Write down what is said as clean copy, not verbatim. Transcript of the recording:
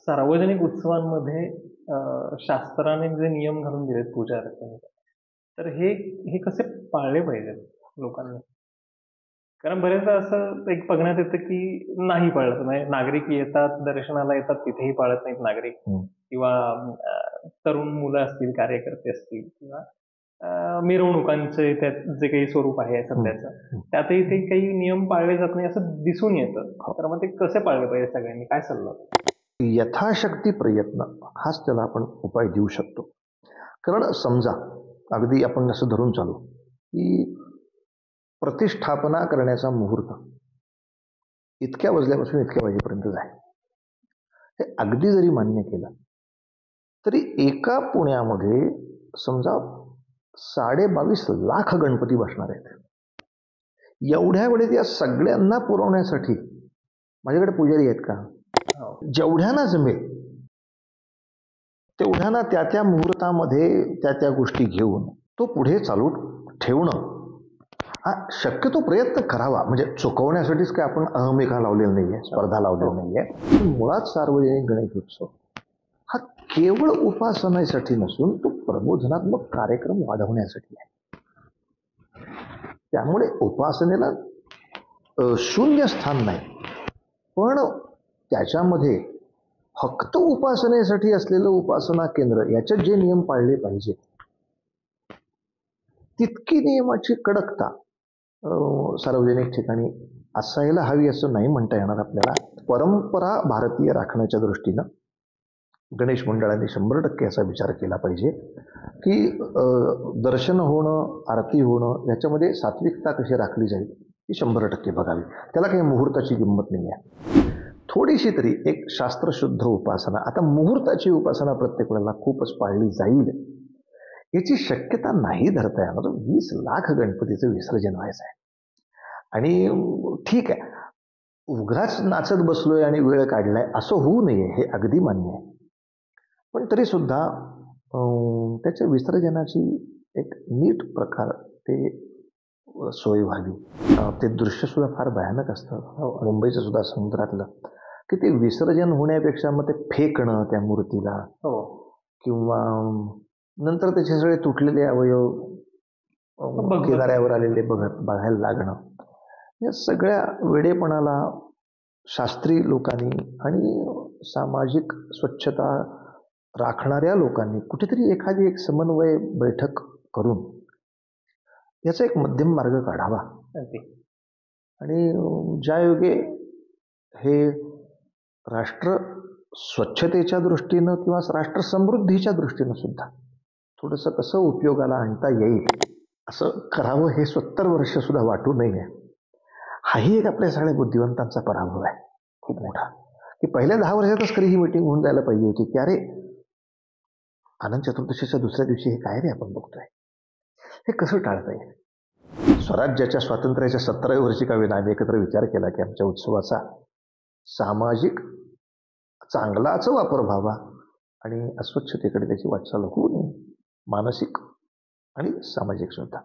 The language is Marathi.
सार्वजनिक उत्सवांमध्ये शास्त्राने जे नियम घालून दिलेत पूजा अर्चनेचे, तर हे हे कसे पाळले पाहिजेत लोकांनी? कारण बरेचदा असं एक बघण्यात येतं, की नाही पाळत. म्हणजे नागरिक येतात, दर्शनाला येतात, तिथेही पाळत नाहीत नागरिक हं. किंवा तरुण मुलं असतील, कार्यकर्ते असतील किंवा मिरवणुकांचे त्यात जे काही स्वरूप आहे हं, सध्याचं, हं. त्यातही ते काही नियम पाळले जात नाही असं दिसून येतं. हो. तर मग ते कसे पाळले पाहिजे सगळ्यांनी? काय सल्ला? यथाशक्ती प्रयत्न हाच त्याला आपण उपाय देऊ शकतो. कारण समजा अगदी आपण असं धरून चालू, की प्रतिष्ठापना करण्याचा मुहूर्त इतक्या वाजल्यापासून इतक्या वाजेपर्यंतच आहे. हे अगदी जरी मान्य केलं, तरी एका पुण्यामध्ये समजा 22.5 लाख गणपती बसणार आहेत. एवढ्या वेळेत या सगळ्यांना पुरवण्यासाठी माझ्याकडे पुजारी आहेत का? हो. जेवढ्यांना जमेल तेवढ्यांना त्या त्या मुहूर्तामध्ये त्या त्या गोष्टी घेऊन तो पुढे चालू ठेवणं हा शक्यतो प्रयत्न करावा. म्हणजे चुकवण्यासाठीच काय आपण अहमिका लावलेला नाहीये, स्पर्धा लावलेली नाहीये. मुळात सार्वजनिक गणेशोत्सव हा केवळ उपासनेसाठी नसून तो प्रबोधनात्मक कार्यक्रम वाढवण्यासाठी आहे. त्यामुळे उपासनेला शून्य स्थान नाही, पण त्याच्यामध्ये फक्त उपासनेसाठी असलेलं उपासना केंद्र याच्यात जे नियम पाळले पाहिजेत तितकी नियमाची कडकता सार्वजनिक ठिकाणी असायला हवी असं नाही म्हणता येणार आपल्याला. परंपरा भारतीय राखण्याच्या दृष्टीनं गणेश मंडळांनी 100% असा विचार केला पाहिजे, की दर्शन होणं, आरती होणं याच्यामध्ये सात्विकता कशी राखली जाईल ही 100% बघावी. त्याला काही मुहूर्ताची किंमत नाही आहे. थोडीशी तरी एक शास्त्रशुद्ध उपासना, आता मुहूर्ताची उपासना प्रत्येक वेळेला खूपच पाळली जाईल याची शक्यता नाही धरता येणार. 20 लाख गणपतीचं विसर्जन व्हायचं आहे आणि ठीक आहे, उघडाच नाचत बसलोय आणि वेळ काढलाय असं होऊ नये, हे अगदी मान्य आहे. पण तरी सुद्धा त्याच्या विसर्जनाची एक नीट प्रकार ते सोय व्हावी. ते दृश्य सुद्धा फार भयानक असतं. मुंबईचं सुद्धा समुद्रातलं, की ते विसर्जन होण्यापेक्षा मग ते फेकणं त्या मूर्तीला किंवा नंतर त्याचे सगळे तुटलेले अवयव किनाऱ्यावर आलेले बघायला लागणं, या सगळ्या वेडेपणाला शास्त्रीय लोकांनी आणि सामाजिक स्वच्छता राखणाऱ्या लोकांनी कुठेतरी एखादी एक समन्वय बैठक करून याचा एक मध्यम मार्ग काढावा. आणि ज्यायोगे हे राष्ट्र स्वच्छतेच्या दृष्टीनं किंवा राष्ट्र समृद्धीच्या दृष्टीनं सुद्धा थोडंसं कसं उपयोगाला आणता येईल असं करावं, हे 70 वर्ष सुद्धा वाटू नये. हाही एक आपल्या सगळ्या बुद्धिवंतांचा पराभव आहे खूप मोठा, की पहिल्या 10 वर्षातच खरी ही मीटिंग होऊन जायला पाहिजे होती, की अरे अनंत चतुर्दशीच्या दुसऱ्या दिवशी हे काय रे आपण बघतोय, हे कसं टाळता येईल. स्वराज्याच्या स्वातंत्र्याच्या 17व्या वर्षी का विना आम्ही एकत्र विचार केला की आमच्या उत्सवाचा सामाजिक चांगलाच वापर व्हावा आणि अस्वच्छतेकडे त्याची वाटचाल होऊ नये, मानसिक आणि सामाजिक सुद्धा.